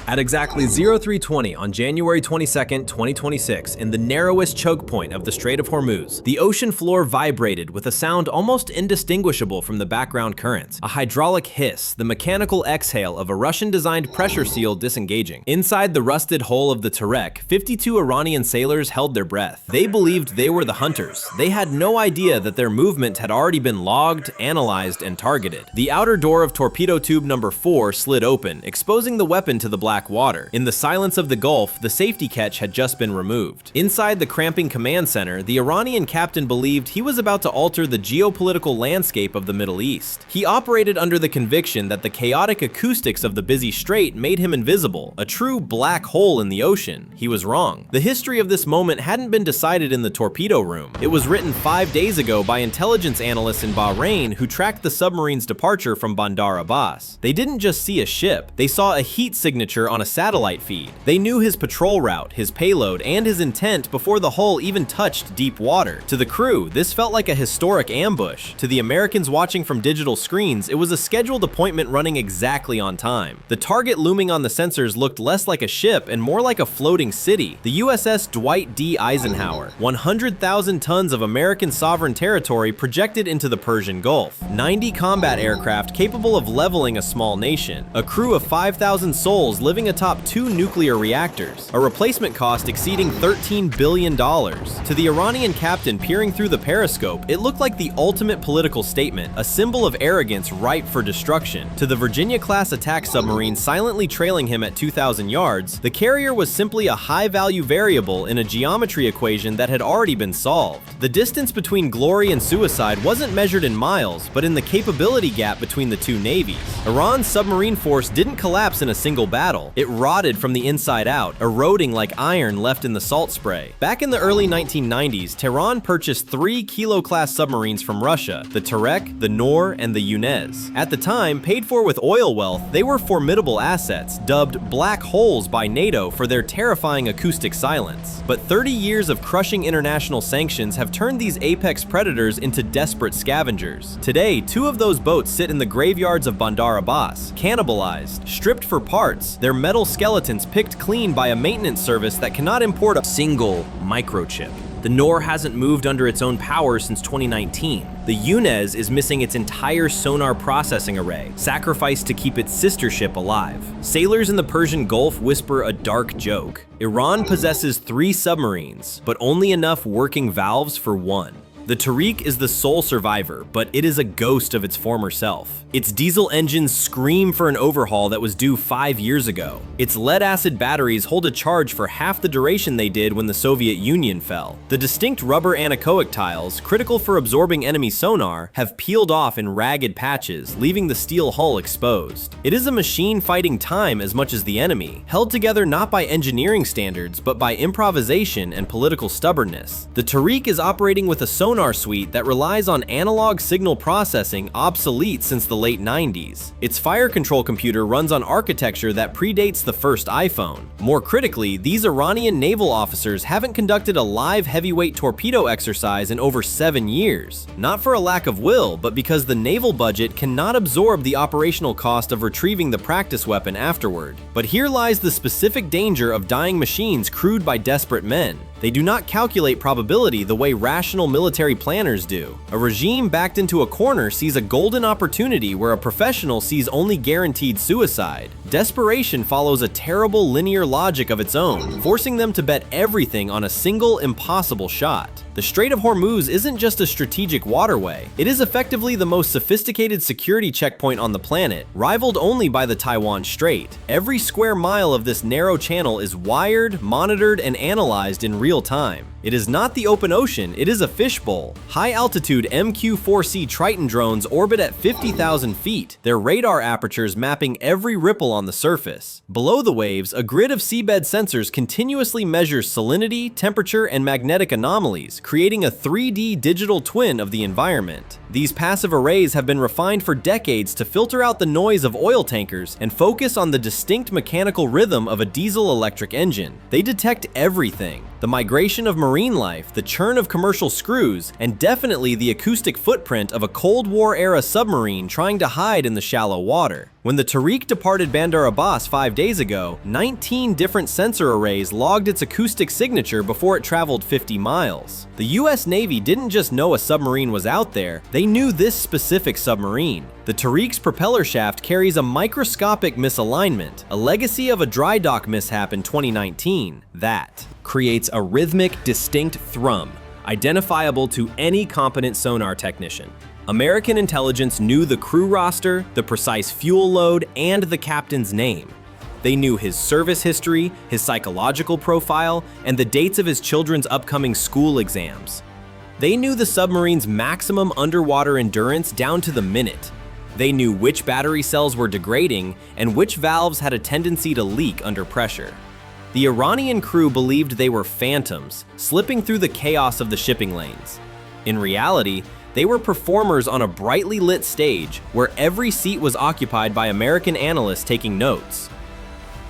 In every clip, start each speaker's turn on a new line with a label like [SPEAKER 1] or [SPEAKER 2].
[SPEAKER 1] At exactly 0320 on January 22, 2026, in the narrowest choke point of the Strait of Hormuz, the ocean floor vibrated with a sound almost indistinguishable from the background currents. A hydraulic hiss, the mechanical exhale of a Russian-designed pressure seal disengaging. Inside the rusted hull of the Tareq, 52 Iranian sailors held their breath. They believed they were the hunters. They had no idea that their movement had already been logged, analyzed, and targeted. The outer door of torpedo tube number 4 slid open, exposing the weapon to the black water. In the silence of the Gulf, the safety catch had just been removed. Inside the cramping command center, the Iranian captain believed he was about to alter the geopolitical landscape of the Middle East. He operated under the conviction that the chaotic acoustics of the busy strait made him invisible, a true black hole in the ocean. He was wrong. The history of this moment hadn't been decided in the torpedo room. It was written 5 days ago by intelligence analysts in Bahrain who tracked the submarine's departure from Bandar Abbas. They didn't just see a ship, they saw a heat signature on a satellite feed. They knew his patrol route, his payload, and his intent before the hull even touched deep water. To the crew, this felt like a historic ambush. To the Americans watching from digital screens, it was a scheduled appointment running exactly on time. The target looming on the sensors looked less like a ship and more like a floating city. The USS Dwight D. Eisenhower, 100,000 tons of American sovereign territory projected into the Persian Gulf. 90 combat aircraft capable of leveling a small nation. A crew of 5,000 souls living atop 2 nuclear reactors, a replacement cost exceeding $13 billion. To the Iranian captain peering through the periscope, it looked like the ultimate political statement, a symbol of arrogance ripe for destruction. To the Virginia-class attack submarine silently trailing him at 2,000 yards, the carrier was simply a high-value variable in a geometry equation that had already been solved. The distance between glory and suicide wasn't measured in miles, but in the capability gap between the two navies. Iran's submarine force didn't collapse in a single battle. It rotted from the inside out, eroding like iron left in the salt spray. Back in the early 1990s, Tehran purchased 3 Kilo-class submarines from Russia, the Tareq, the Noor, and the Yunus. At the time, paid for with oil wealth, they were formidable assets, dubbed black holes by NATO for their terrifying acoustic silence. But 30 years of crushing international sanctions have turned these apex predators into desperate scavengers. Today, 2 of those boats sit in the graveyards of Bandar Abbas, cannibalized, stripped for parts, their metal skeletons picked clean by a maintenance service that cannot import a single microchip. The Noor hasn't moved under its own power since 2019. The Yunus is missing its entire sonar processing array, sacrificed to keep its sister ship alive. Sailors in the Persian Gulf whisper a dark joke. Iran possesses 3 submarines, but only enough working valves for 1. The Tareq is the sole survivor, but it is a ghost of its former self. Its diesel engines scream for an overhaul that was due 5 years ago. Its lead-acid batteries hold a charge for half the duration they did when the Soviet Union fell. The distinct rubber anechoic tiles, critical for absorbing enemy sonar, have peeled off in ragged patches, leaving the steel hull exposed. It is a machine fighting time as much as the enemy, held together not by engineering standards, but by improvisation and political stubbornness. The Tareq is operating with a sonar suite that relies on analog signal processing obsolete since the late 90s. Its fire control computer runs on architecture that predates the first iPhone. More critically, these Iranian naval officers haven't conducted a live heavyweight torpedo exercise in over 7 years. Not for a lack of will, but because the naval budget cannot absorb the operational cost of retrieving the practice weapon afterward. But here lies the specific danger of dying machines crewed by desperate men. They do not calculate probability the way rational military planners do. A regime backed into a corner sees a golden opportunity where a professional sees only guaranteed suicide. Desperation follows a terrible linear logic of its own, forcing them to bet everything on a single impossible shot. The Strait of Hormuz isn't just a strategic waterway, it is effectively the most sophisticated security checkpoint on the planet, rivaled only by the Taiwan Strait. Every square mile of this narrow channel is wired, monitored, and analyzed in real time. It is not the open ocean, it is a fishbowl. High-altitude MQ-4C Triton drones orbit at 50,000 feet, their radar apertures mapping every ripple on the surface. Below the waves, a grid of seabed sensors continuously measures salinity, temperature, and magnetic anomalies, creating a 3D digital twin of the environment. These passive arrays have been refined for decades to filter out the noise of oil tankers and focus on the distinct mechanical rhythm of a diesel-electric engine. They detect everything: the migration of marine life, the churn of commercial screws, and definitely the acoustic footprint of a Cold War-era submarine trying to hide in the shallow water. When the Tareq departed Bandar Abbas 5 days ago, 19 different sensor arrays logged its acoustic signature before it traveled 50 miles. The US Navy didn't just know a submarine was out there, they knew this specific submarine. The Tareq's propeller shaft carries a microscopic misalignment, a legacy of a dry dock mishap in 2019. That creates a rhythmic, distinct thrum, identifiable to any competent sonar technician. American intelligence knew the crew roster, the precise fuel load, and the captain's name. They knew his service history, his psychological profile, and the dates of his children's upcoming school exams. They knew the submarine's maximum underwater endurance down to the minute. They knew which battery cells were degrading and which valves had a tendency to leak under pressure. The Iranian crew believed they were phantoms, slipping through the chaos of the shipping lanes. In reality, they were performers on a brightly lit stage where every seat was occupied by American analysts taking notes.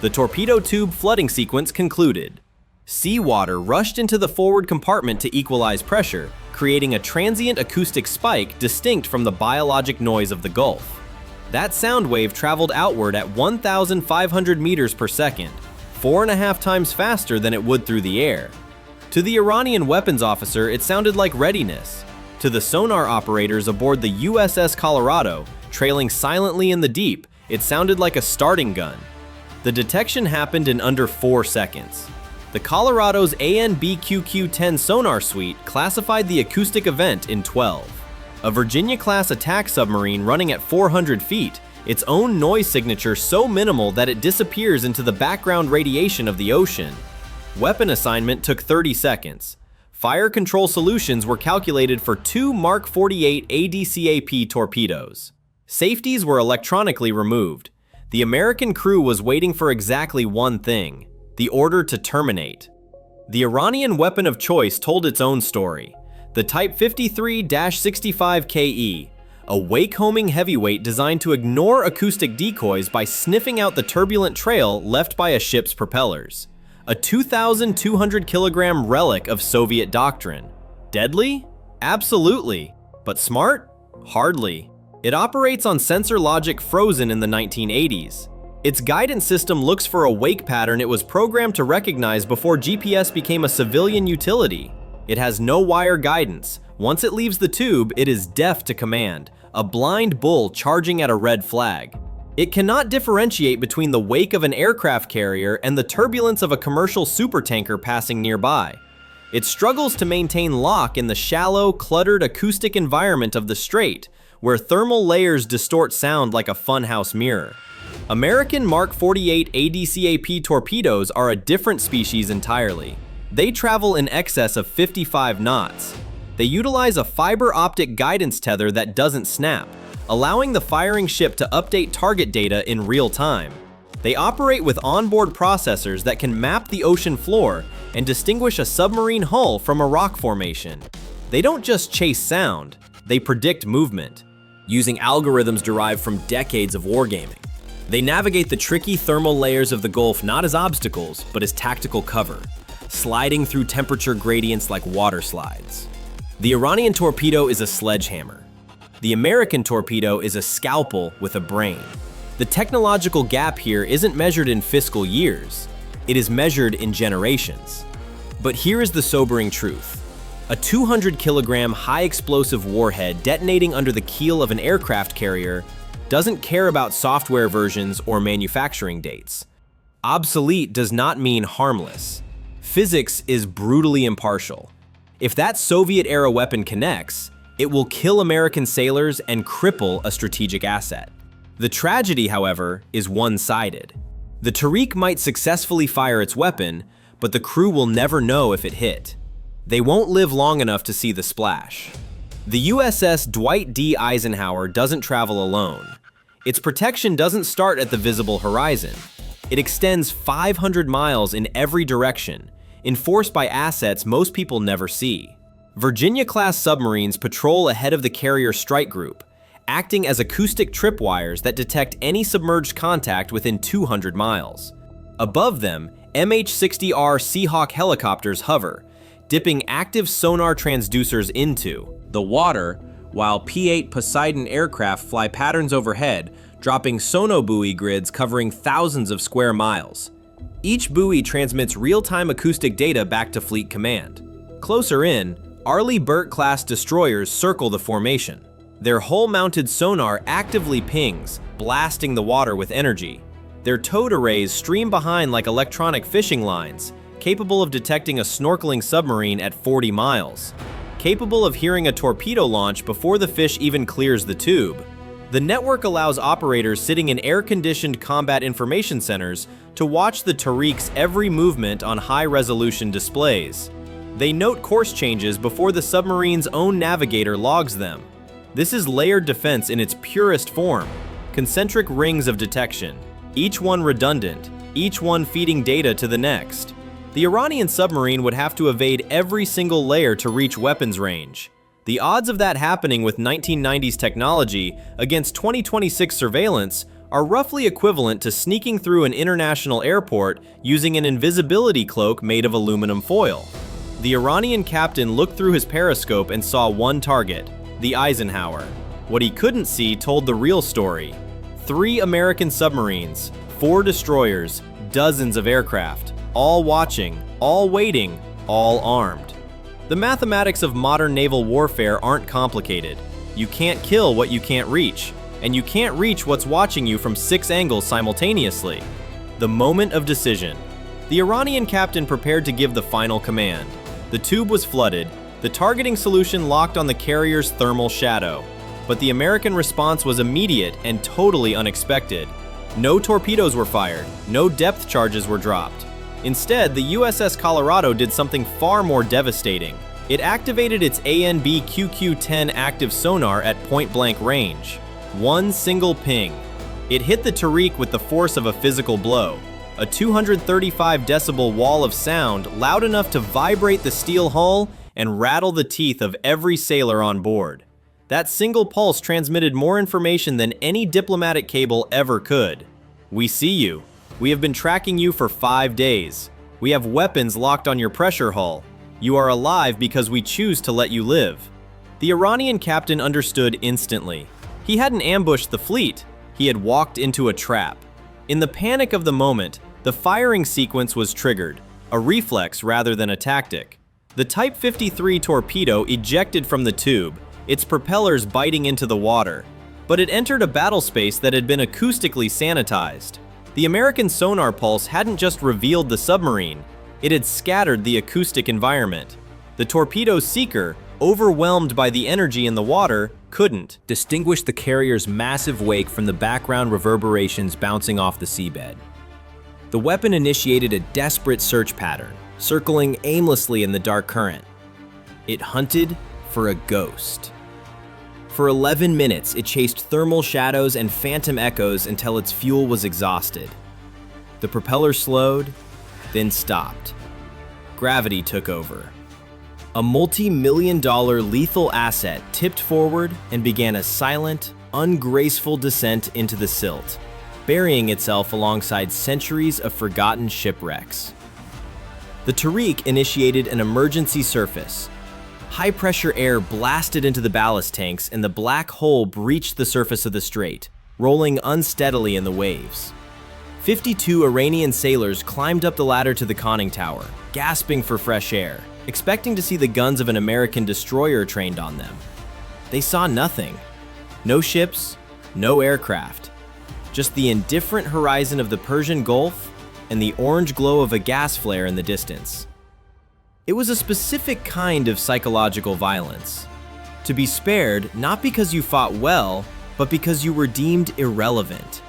[SPEAKER 1] The torpedo tube flooding sequence concluded. Seawater rushed into the forward compartment to equalize pressure, creating a transient acoustic spike distinct from the biologic noise of the Gulf. That sound wave traveled outward at 1,500 meters per second, 4.5 times faster than it would through the air. To the Iranian weapons officer, it sounded like readiness. To the sonar operators aboard the USS Colorado, trailing silently in the deep, it sounded like a starting gun. The detection happened in under 4 seconds. The Colorado's ANBQQ-10 sonar suite classified the acoustic event in 12. A Virginia-class attack submarine running at 400 feet, its own noise signature so minimal that it disappears into the background radiation of the ocean. Weapon assignment took 30 seconds. Fire control solutions were calculated for 2 Mark 48 ADCAP torpedoes. Safeties were electronically removed. The American crew was waiting for exactly one thing: the order to terminate. The Iranian weapon of choice told its own story. The Type 53-65KE, a wake-homing heavyweight designed to ignore acoustic decoys by sniffing out the turbulent trail left by a ship's propellers. A 2,200 kilogram relic of Soviet doctrine. Deadly? Absolutely. But smart? Hardly. It operates on sensor logic frozen in the 1980s. Its guidance system looks for a wake pattern it was programmed to recognize before GPS became a civilian utility. It has no wire guidance. Once it leaves the tube, it is deaf to command, a blind bull charging at a red flag. It cannot differentiate between the wake of an aircraft carrier and the turbulence of a commercial supertanker passing nearby. It struggles to maintain lock in the shallow, cluttered acoustic environment of the Strait, where thermal layers distort sound like a funhouse mirror. American Mark 48 ADCAP torpedoes are a different species entirely. They travel in excess of 55 knots. They utilize a fiber optic guidance tether that doesn't snap, allowing the firing ship to update target data in real time. They operate with onboard processors that can map the ocean floor and distinguish a submarine hull from a rock formation. They don't just chase sound, they predict movement, using algorithms derived from decades of wargaming. They navigate the tricky thermal layers of the Gulf not as obstacles, but as tactical cover, sliding through temperature gradients like water slides. The Iranian torpedo is a sledgehammer. The American torpedo is a scalpel with a brain. The technological gap here isn't measured in fiscal years, it is measured in generations. But here is the sobering truth. A 200 kilogram high explosive warhead detonating under the keel of an aircraft carrier doesn't care about software versions or manufacturing dates. Obsolete does not mean harmless. Physics is brutally impartial. If that Soviet-era weapon connects, it will kill American sailors and cripple a strategic asset. The tragedy, however, is one-sided. The Tareq might successfully fire its weapon, but the crew will never know if it hit. They won't live long enough to see the splash. The USS Dwight D. Eisenhower doesn't travel alone. Its protection doesn't start at the visible horizon. It extends 500 miles in every direction, enforced by assets most people never see. Virginia-class submarines patrol ahead of the Carrier Strike Group, acting as acoustic tripwires that detect any submerged contact within 200 miles. Above them, MH-60R Seahawk helicopters hover, dipping active sonar transducers into the water, while P-8 Poseidon aircraft fly patterns overhead, dropping sonobuoy grids covering thousands of square miles. Each buoy transmits real-time acoustic data back to Fleet Command. Closer in, Arleigh Burke-class destroyers circle the formation. Their hull-mounted sonar actively pings, blasting the water with energy. Their towed arrays stream behind like electronic fishing lines, capable of detecting a snorkeling submarine at 40 miles. Capable of hearing a torpedo launch before the fish even clears the tube. The network allows operators sitting in air-conditioned combat information centers to watch the Tareq's every movement on high-resolution displays. They note course changes before the submarine's own navigator logs them. This is layered defense in its purest form, concentric rings of detection, each one redundant, each one feeding data to the next. The Iranian submarine would have to evade every single layer to reach weapons range. The odds of that happening with 1990s technology against 2026 surveillance are roughly equivalent to sneaking through an international airport using an invisibility cloak made of aluminum foil. The Iranian captain looked through his periscope and saw one target, the Eisenhower. What he couldn't see told the real story. 3 American submarines, 4 destroyers, dozens of aircraft, all watching, all waiting, all armed. The mathematics of modern naval warfare aren't complicated. You can't kill what you can't reach, and you can't reach what's watching you from 6 angles simultaneously. The moment of decision. The Iranian captain prepared to give the final command. The tube was flooded, the targeting solution locked on the carrier's thermal shadow. But the American response was immediate and totally unexpected. No torpedoes were fired, no depth charges were dropped. Instead, the USS Colorado did something far more devastating. It activated its ANB QQ-10 active sonar at point-blank range. One single ping. It hit the Tareq with the force of a physical blow. A 235 decibel wall of sound loud enough to vibrate the steel hull and rattle the teeth of every sailor on board. That single pulse transmitted more information than any diplomatic cable ever could. We see you. We have been tracking you for 5 days. We have weapons locked on your pressure hull. You are alive because we choose to let you live. The Iranian captain understood instantly. He hadn't ambushed the fleet. He had walked into a trap. In the panic of the moment, the firing sequence was triggered, a reflex rather than a tactic. The Type 53 torpedo ejected from the tube, its propellers biting into the water, but it entered a battle space that had been acoustically sanitized. The American sonar pulse hadn't just revealed the submarine, it had scattered the acoustic environment. The torpedo's seeker, overwhelmed by the energy in the water, couldn't distinguish the carrier's massive wake from the background reverberations bouncing off the seabed. The weapon initiated a desperate search pattern, circling aimlessly in the dark current. It hunted for a ghost. For 11 minutes, it chased thermal shadows and phantom echoes until its fuel was exhausted. The propeller slowed, then stopped. Gravity took over. A multi-million-dollar lethal asset tipped forward and began a silent, ungraceful descent into the silt, burying itself alongside centuries of forgotten shipwrecks. The Tareq initiated an emergency surface. High-pressure air blasted into the ballast tanks and the black hole breached the surface of the strait, rolling unsteadily in the waves. 52 Iranian sailors climbed up the ladder to the conning tower, gasping for fresh air, expecting to see the guns of an American destroyer trained on them. They saw nothing. No ships, no aircraft. Just the indifferent horizon of the Persian Gulf and the orange glow of a gas flare in the distance. It was a specific kind of psychological violence. To be spared not because you fought well, but because you were deemed irrelevant.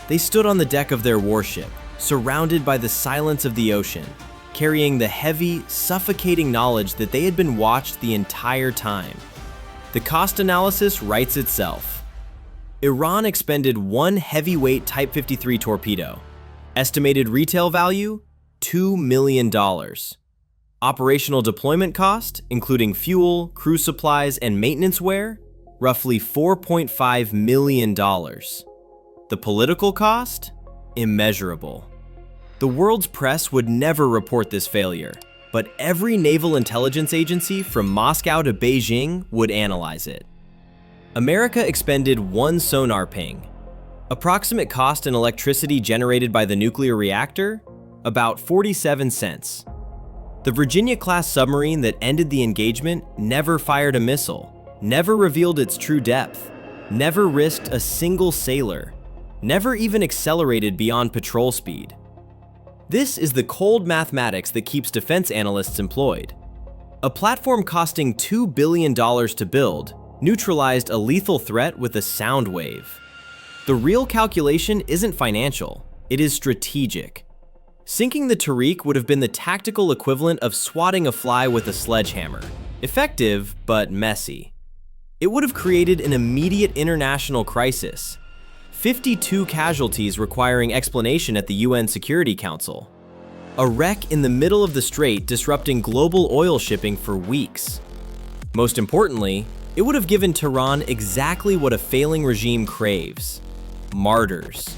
[SPEAKER 1] They stood on the deck of their warship, surrounded by the silence of the ocean, carrying the heavy, suffocating knowledge that they had been watched the entire time. The cost analysis writes itself. Iran expended one heavyweight Type 53 torpedo. Estimated retail value, $2 million. Operational deployment cost, including fuel, crew supplies, and maintenance wear, roughly $4.5 million. The political cost? Immeasurable. The world's press would never report this failure, but every naval intelligence agency from Moscow to Beijing would analyze it. America expended one sonar ping. Approximate cost in electricity generated by the nuclear reactor? About 47 cents. The Virginia-class submarine that ended the engagement never fired a missile, never revealed its true depth, never risked a single sailor, never even accelerated beyond patrol speed. This is the cold mathematics that keeps defense analysts employed. A platform costing $2 billion to build neutralized a lethal threat with a sound wave. The real calculation isn't financial, it is strategic. Sinking the Tareq would have been the tactical equivalent of swatting a fly with a sledgehammer. Effective, but messy. It would have created an immediate international crisis. 52 casualties requiring explanation at the UN Security Council. A wreck in the middle of the strait disrupting global oil shipping for weeks. Most importantly, it would have given Tehran exactly what a failing regime craves: martyrs.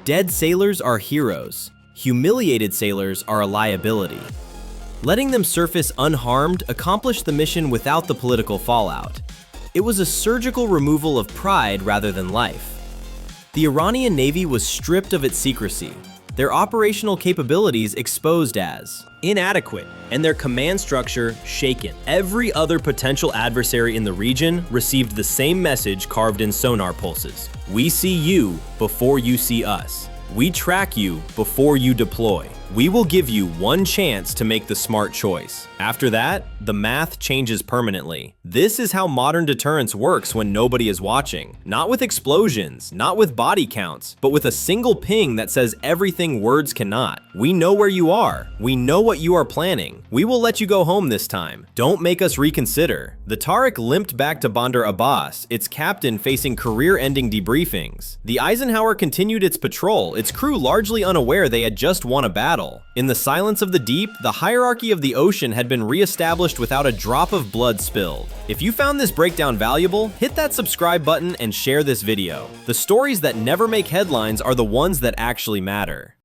[SPEAKER 1] Dead sailors are heroes. Humiliated sailors are a liability. Letting them surface unharmed accomplished the mission without the political fallout. It was a surgical removal of pride rather than life. The Iranian Navy was stripped of its secrecy, their operational capabilities exposed as inadequate, and their command structure shaken. Every other potential adversary in the region received the same message carved in sonar pulses. We see you before you see us. We track you before you deploy. We will give you one chance to make the smart choice. After that, the math changes permanently. This is how modern deterrence works when nobody is watching. Not with explosions, not with body counts, but with a single ping that says everything words cannot. We know where you are. We know what you are planning. We will let you go home this time. Don't make us reconsider. The Tareq limped back to Bandar Abbas, its captain facing career-ending debriefings. The Eisenhower continued its patrol, its crew largely unaware they had just won a battle. In the silence of the deep, the hierarchy of the ocean had been re-established without a drop of blood spilled. If you found this breakdown valuable, hit that subscribe button and share this video. The stories that never make headlines are the ones that actually matter.